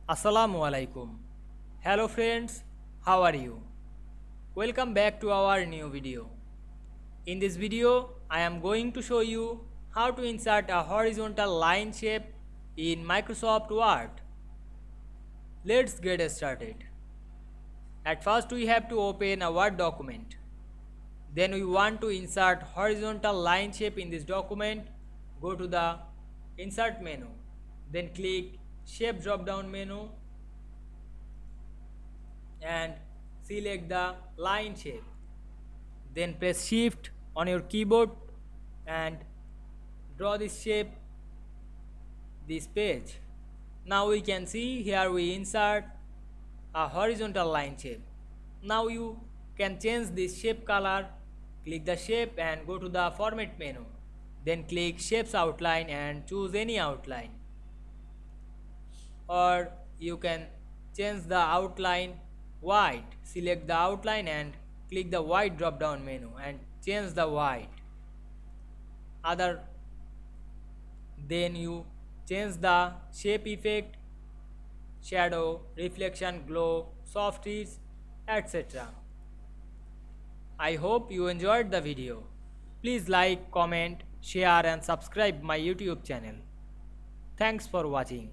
Assalamu Walaikum. Hello friends, how are you? Welcome back to our new video. In this video, I am going to show you how to insert a horizontal line shape in Microsoft Word. Let's get started. At first, we have to open a Word document. Then we want to insert horizontal line shape in this document. Go to the Insert menu. Then click Shape drop down menu and select the line shape. Then press Shift on your keyboard and draw this shape, this page. Now we can see here we insert a horizontal line shape. Now you can change this shape color. Click the shape and go to the Format menu. Then click Shapes Outline and choose any outline. Or you can change the outline white. Select the outline and click the white drop down menu and change the white. Then you change the shape effect, shadow, reflection, glow, soft edge, etc. I hope you enjoyed the video. Please like, comment, share and subscribe my YouTube channel. Thanks for watching.